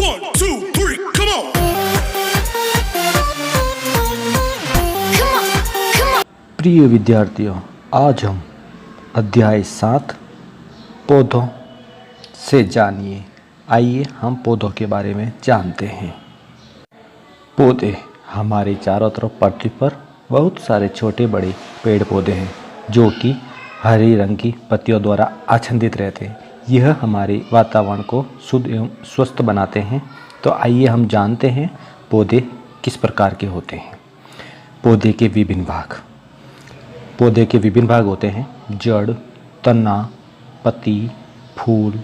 1, 2, 3, come on! प्रिय विद्यार्थियों, आज हम अध्याय 7 पौधों से जानिए। आइए हम पौधों के बारे में जानते हैं। पौधे हमारे चारों तरफ पृथ्वी पर बहुत सारे छोटे बड़े पेड़ पौधे हैं जो कि हरे रंग की पत्तियों द्वारा आच्छादित रहते हैं। यह हमारे वातावरण को शुद्ध एवं स्वस्थ बनाते हैं। तो आइए हम जानते हैं पौधे किस प्रकार के होते हैं। पौधे के विभिन्न भाग। पौधे के विभिन्न भाग होते हैं जड़, तना, पत्ती, फूल,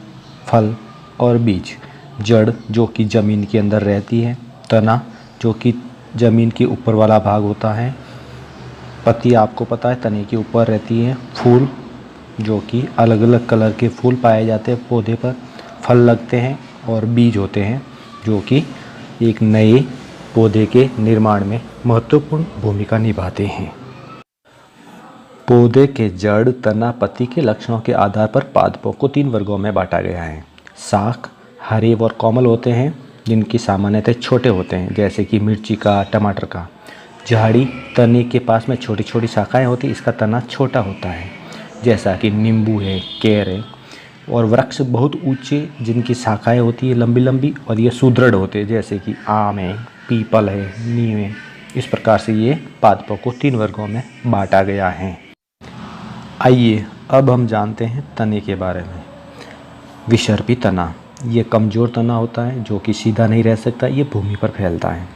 फल और बीज। जड़ जो कि ज़मीन के अंदर रहती है, तना जो कि ज़मीन के ऊपर वाला भाग होता है, पत्ती आपको पता है तने के ऊपर रहती है, फूल जो कि अलग अलग कलर के फूल पाए जाते हैं पौधे पर, फल लगते हैं और बीज होते हैं जो कि एक नए पौधे के निर्माण में महत्वपूर्ण भूमिका निभाते हैं। पौधे के जड़, तना, पत्ती के लक्षणों के आधार पर पादपों को 3 वर्गों में बांटा गया है। शाख हरे और कोमल होते हैं जिनकी सामान्यतः छोटे होते हैं, जैसे कि मिर्ची का, टमाटर का। झाड़ी तने के पास में छोटी छोटी शाखाएं होती, इसका तना छोटा होता है, जैसा कि नींबू है, केर है। और वृक्ष बहुत ऊंचे जिनकी शाखाएं होती है लंबी लंबी और ये सुदृढ़ होते हैं, जैसे कि आम है, पीपल है, नीम है। इस प्रकार से ये पादपों को 3 वर्गों में बांटा गया है। आइए अब हम जानते हैं तने के बारे में। विसर्पी तना, ये कमज़ोर तना होता है जो कि सीधा नहीं रह सकता, ये भूमि पर फैलता है।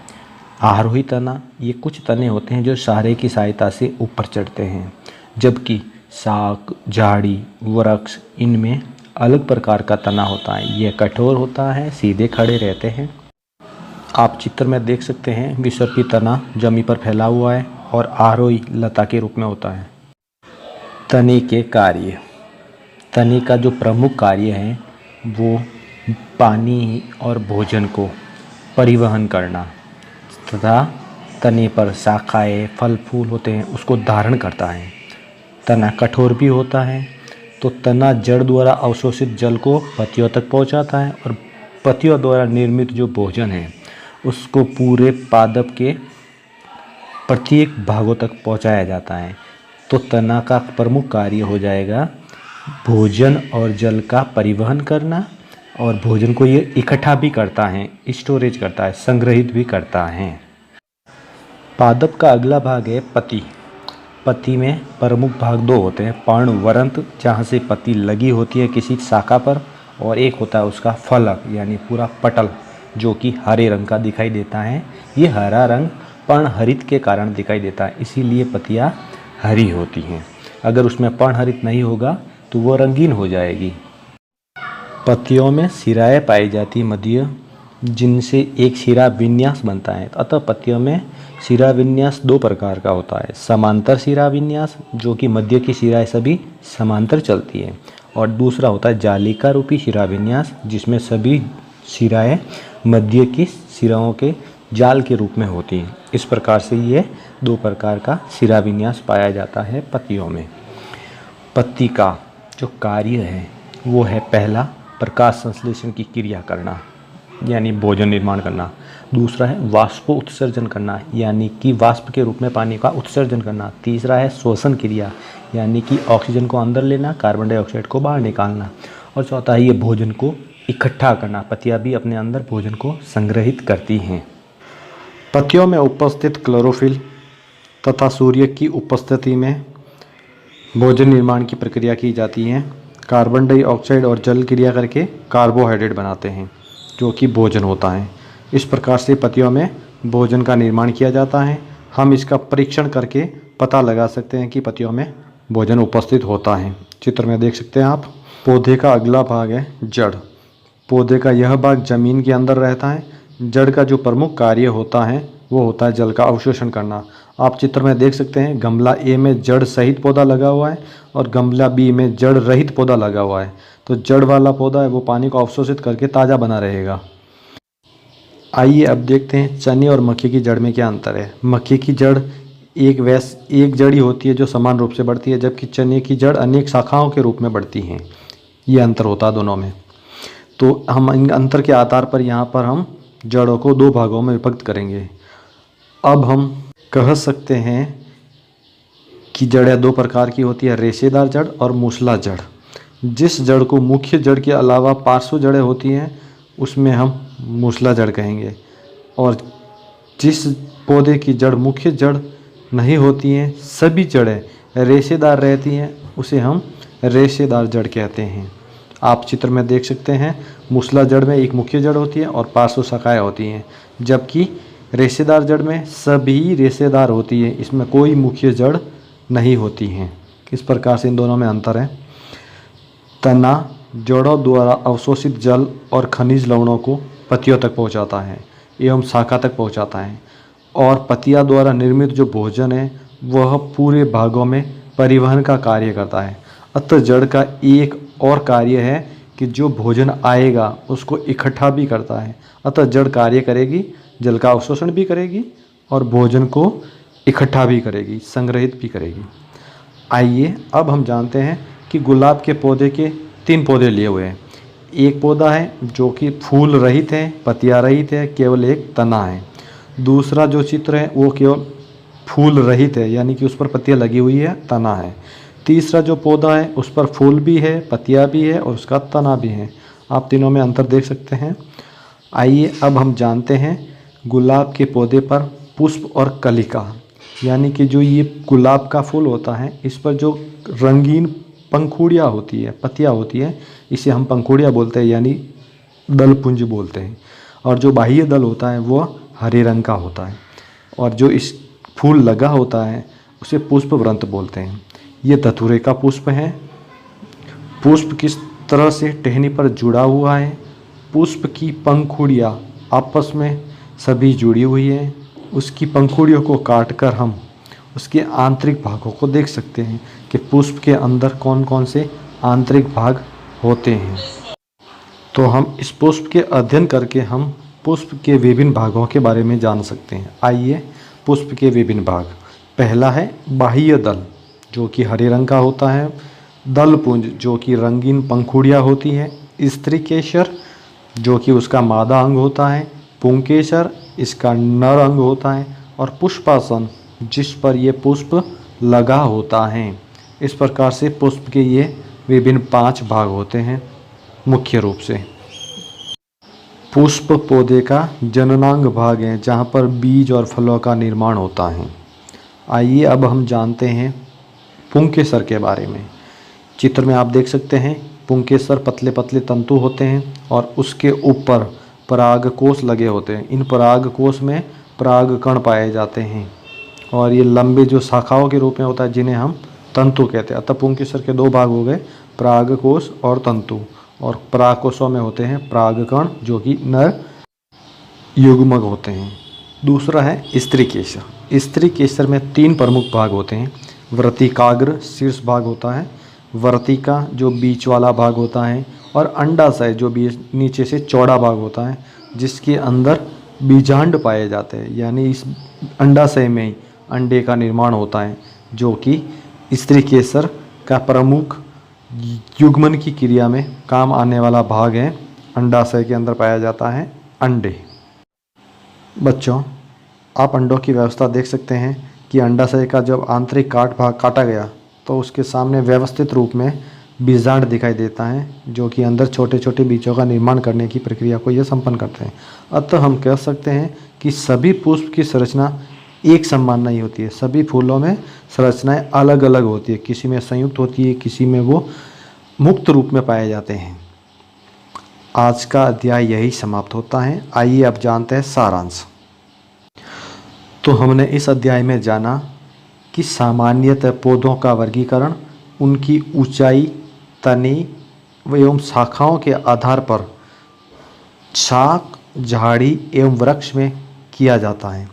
आरोही तना, ये कुछ तने होते हैं जो सहारे की सहायता से ऊपर चढ़ते हैं, जबकि शाख, झाड़ी, वृक्ष इनमें अलग प्रकार का तना होता है। यह कठोर होता है, सीधे खड़े रहते हैं। आप चित्र में देख सकते हैं विसर्पी तना जमीन पर फैला हुआ है और आरोही लता के रूप में होता है। तने के कार्य। तने का जो प्रमुख कार्य है वो पानी और भोजन को परिवहन करना तथा तने पर शाखाएँ, फल फूल होते हैं उसको धारण करता है। तना कठोर भी होता है, तो तना जड़ द्वारा अवशोषित जल को पत्तियों तक पहुंचाता है और पत्तियों द्वारा निर्मित जो भोजन है उसको पूरे पादप के प्रत्येक भागों तक पहुंचाया जाता है। तो तना का प्रमुख कार्य हो जाएगा भोजन और जल का परिवहन करना, और भोजन को ये इकट्ठा भी करता है, स्टोरेज करता है, संग्रहित भी करता है। पादप का अगला भाग है पत्ती। पत्ती में प्रमुख भाग 2 होते हैं, पर्णवृंत जहाँ से पत्ती लगी होती है किसी शाखा पर, और एक होता है उसका फलक यानी पूरा पटल जो कि हरे रंग का दिखाई देता है। ये हरा रंग पर्णहरित के कारण दिखाई देता है, इसीलिए पत्तियाँ हरी होती हैं। अगर उसमें पर्णहरित नहीं होगा तो वो रंगीन हो जाएगी। पत्तियों में शिराएँ पाई जाती मध्य, जिनसे एक शिरा विन्यास बनता है। अतः पत्तियों में शिरा विन्यास 2 प्रकार का होता है। समांतर शिरा विन्यास जो कि मध्य की शिराएँ सभी समांतर चलती है, और दूसरा होता है जालिका रूपी शिरा विन्यास जिसमें सभी शिराएँ मध्य की शिराओं के जाल के रूप में होती हैं। इस प्रकार से ये 2 प्रकार का शिरा विन्यास पाया जाता है पत्तियों में। पत्ती का जो कार्य है वो है पहला प्रकाश संश्लेषण की क्रिया करना यानी भोजन निर्माण करना। दूसरा है वाष्पो उत्सर्जन करना यानी कि वाष्प के रूप में पानी का उत्सर्जन करना। तीसरा है श्वसन क्रिया यानी कि ऑक्सीजन को अंदर लेना, कार्बन डाइऑक्साइड को बाहर निकालना। और चौथा है ये भोजन को इकट्ठा करना। पत्तियाँ भी अपने अंदर भोजन को संग्रहित करती हैं। पत्तियों में उपस्थित क्लोरोफिल तथा सूर्य की उपस्थिति में भोजन निर्माण की प्रक्रिया की जाती है। कार्बन डाइऑक्साइड और जल क्रिया करके कार्बोहाइड्रेट बनाते हैं जो कि भोजन होता है। इस प्रकार से पत्तियों में भोजन का निर्माण किया जाता है। हम इसका परीक्षण करके पता लगा सकते हैं कि पत्तियों में भोजन उपस्थित होता है। चित्र में देख सकते हैं आप। पौधे का अगला भाग है जड़। पौधे का यह भाग जमीन के अंदर रहता है। जड़ का जो प्रमुख कार्य होता है वो होता है जल का अवशोषण करना। आप चित्र में देख सकते हैं गमला ए में जड़ सहित पौधा लगा हुआ है और गमला बी में जड़ रहित पौधा लगा हुआ है। तो जड़ वाला पौधा है वो पानी को अवशोषित करके ताज़ा बना रहेगा। आइए अब देखते हैं चने और मक्के की जड़ में क्या अंतर है। मक्के की जड़ एक जड़ ही होती है जो समान रूप से बढ़ती है, जबकि चने की जड़ अनेक शाखाओं के रूप में बढ़ती हैं। ये अंतर होता है दोनों में। तो हम इन अंतर के आधार पर यहाँ पर हम जड़ों को दो भागों में विभक्त करेंगे। अब हम कह सकते हैं कि जड़ें दो प्रकार की होती है, रेशेदार जड़ और मूसला जड़। जिस जड़ को मुख्य जड़ के अलावा पार्श्व जड़ें होती हैं उसमें हम मूसला जड़ कहेंगे, और जिस पौधे की जड़ मुख्य जड़ नहीं होती हैं, सभी जड़ें रेशेदार रहती हैं, उसे हम रेशेदार जड़ कहते हैं। आप चित्र में देख सकते हैं, मूसला जड़ में एक मुख्य जड़ होती है और पार्श्व शाखाएं होती हैं, जबकि रेशेदार जड़ में सभी रेशेदार होती है, इसमें कोई मुख्य जड़ नहीं होती हैं। इस प्रकार से इन दोनों में अंतर है। तना जड़ों द्वारा अवशोषित जल और खनिज लवणों को पत्तियों तक पहुंचाता है एवं शाखा तक पहुंचाता है, और पत्तियां द्वारा निर्मित जो भोजन है वह पूरे भागों में परिवहन का कार्य करता है। अतः जड़ का एक और कार्य है कि जो भोजन आएगा उसको इकट्ठा भी करता है। अतः जड़ कार्य करेगी, जल का अवशोषण भी करेगी और भोजन को इकट्ठा भी करेगी, संग्रहित भी करेगी। आइए अब हम जानते हैं कि गुलाब के पौधे के 3 पौधे लिए हुए हैं। एक पौधा है जो कि फूल रहित है, पत्तियां रहित है, केवल एक तना है। दूसरा जो चित्र है वो केवल फूल रहित है, यानी कि उस पर पत्तियां लगी हुई है, तना है। तीसरा जो पौधा है उस पर फूल भी है, पत्तियां भी है और उसका तना भी है। आप तीनों में अंतर देख सकते हैं। आइए अब हम जानते हैं गुलाब के पौधे पर पुष्प और कलिका, यानी कि जो ये गुलाब का फूल होता है इस पर जो रंगीन पंखुड़ियाँ होती है, पत्तियाँ होती है, इसे हम पंखुड़ियाँ बोलते हैं, यानी दल पुंज बोलते हैं। और जो बाह्य दल होता है वो हरे रंग का होता है, और जो इस फूल लगा होता है उसे पुष्प वृंत बोलते हैं। ये धतूरे का पुष्प है। पुष्प किस तरह से टहनी पर जुड़ा हुआ है, पुष्प की पंखुड़ियाँ आपस में सभी जुड़ी हुई है। उसकी पंखुड़ियों को काटकर हम उसके आंतरिक भागों को देख सकते हैं कि पुष्प के अंदर कौन कौन से आंतरिक भाग होते हैं। तो हम इस पुष्प के अध्ययन करके हम पुष्प के विभिन्न भागों के बारे में जान सकते हैं। आइए पुष्प के विभिन्न भाग। पहला है बाह्य दल, जो कि हरे रंग का होता है। दल पुंज, जो कि रंगीन पंखुड़ियाँ होती है। स्त्री केसर, जो कि उसका मादा अंग होता है। पुंकेसर, इसका नर अंग होता है। और पुष्पासन, जिस पर ये पुष्प लगा होता है। इस प्रकार से पुष्प के ये विभिन्न 5 भाग होते हैं मुख्य रूप से। पुष्प पौधे का जननांग भाग है, जहाँ पर बीज और फलों का निर्माण होता है। आइए अब हम जानते हैं पुंकेसर के बारे में। चित्र में आप देख सकते हैं पुंकेसर पतले पतले तंतु होते हैं और उसके ऊपर परागकोश लगे होते हैं। इन परागकोश में परागकण पाए जाते हैं और ये लंबे जो शाखाओं के रूप में होता है जिन्हें हम तंतु कहते हैं। अतः पुंकेसर के 2 भाग हो गए, परागकोश और तंतु। और परागकोशों में होते हैं परागकण, जो कि नर युग्मक होते हैं। दूसरा है स्त्री केसर। स्त्री केसर में 3 प्रमुख भाग होते हैं। वर्तिकाग्र शीर्ष भाग होता है, वर्तिका जो बीच वाला भाग होता है, और अंडाशय जो बीच नीचे से चौड़ा भाग होता है, जिसके अंदर बीजांड पाए जाते हैं। यानी इस अंडाशय में ही अंडे का निर्माण होता है, जो कि स्त्री केसर का प्रमुख युग्मन की क्रिया में काम आने वाला भाग है। अंडाशय के अंदर पाया जाता है अंडे। बच्चों, आप अंडों की व्यवस्था देख सकते हैं कि अंडाशय का जब आंतरिक भाग काटा गया तो उसके सामने व्यवस्थित रूप में बीजांड दिखाई देता है, जो कि अंदर छोटे छोटे बीजों का निर्माण करने की प्रक्रिया को ये संपन्न करते हैं। अतः हम कह सकते हैं कि सभी पुष्प की संरचना एक समान नहीं होती है। सभी फूलों में संरचनाएं अलग अलग होती है, किसी में संयुक्त होती है, किसी में वो मुक्त रूप में पाए जाते हैं। आज का अध्याय यही समाप्त होता है। आइए अब जानते हैं सारांश। तो हमने इस अध्याय में जाना कि सामान्यतः पौधों का वर्गीकरण उनकी ऊंचाई, तने एवं शाखाओं के आधार पर शाख, झाड़ी एवं वृक्ष में किया जाता है।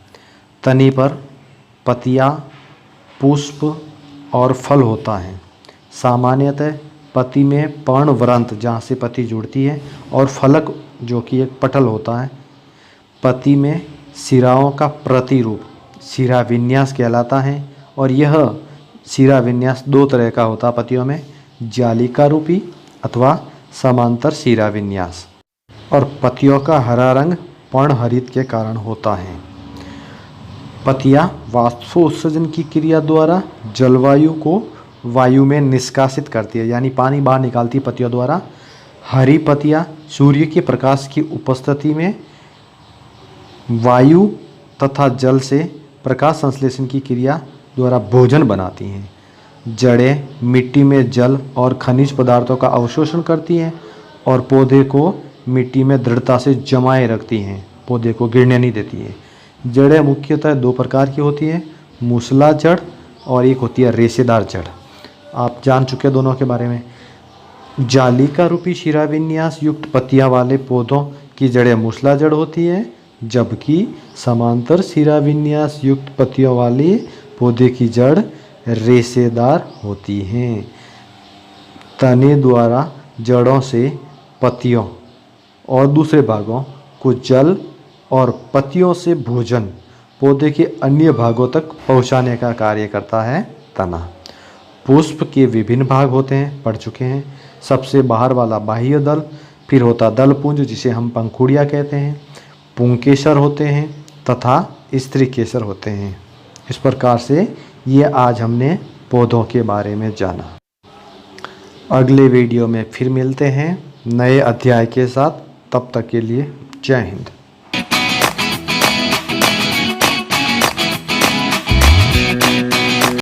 तने पर पत्तियाँ, पुष्प और फल होता है। सामान्यतः पत्ती में पर्णवृंत, जहाँ से पत्ती जुड़ती है, और फलक जो कि एक पटल होता है। पत्ती में सिराओं का प्रतिरूप सिरा विन्यास कहलाता है, और यह सिरा विन्यास 2 तरह का होता है पत्तियों में, जालिका रूपी अथवा समांतर सिरा विन्यास। और पत्तियों का हरा रंग पर्णहरित के कारण होता है। पत्तियां वाष्पोत्सर्जन की क्रिया द्वारा जलवायु को वायु में निष्कासित करती है, यानी पानी बाहर निकालती है पत्तियों द्वारा। हरी पत्तियां सूर्य के प्रकाश की उपस्थिति में वायु तथा जल से प्रकाश संश्लेषण की क्रिया द्वारा भोजन बनाती हैं। जड़ें मिट्टी में जल और खनिज पदार्थों का अवशोषण करती हैं और पौधे को मिट्टी में दृढ़ता से जमाए रखती हैं, पौधे को गिरने नहीं देती है। जड़ें मुख्यतः दो प्रकार की होती हैं, मूसला जड़ और एक होती है रेशेदार जड़। आप जान चुके हैं दोनों के बारे में। जालिका रूपी शिराविन्यास युक्त पत्तियां वाले पौधों की जड़ें मूसला जड़ होती है, जबकि समांतर शिराविन्यास युक्त पत्तियों वाले पौधे की जड़ रेशेदार होती हैं। तने द्वारा जड़ों से पत्तियों और दूसरे भागों को जल और पत्तियों से भोजन पौधे के अन्य भागों तक पहुंचाने का कार्य करता है तना। पुष्प के विभिन्न भाग होते हैं, पढ़ चुके हैं। सबसे बाहर वाला बाह्य दल, फिर होता दल पुंज जिसे हम पंखुड़ियाँ कहते हैं, पुंकेसर होते हैं तथा स्त्री केसर होते हैं। इस प्रकार से ये आज हमने पौधों के बारे में जाना। अगले वीडियो में फिर मिलते हैं नए अध्याय के साथ। तब तक के लिए जय हिंद।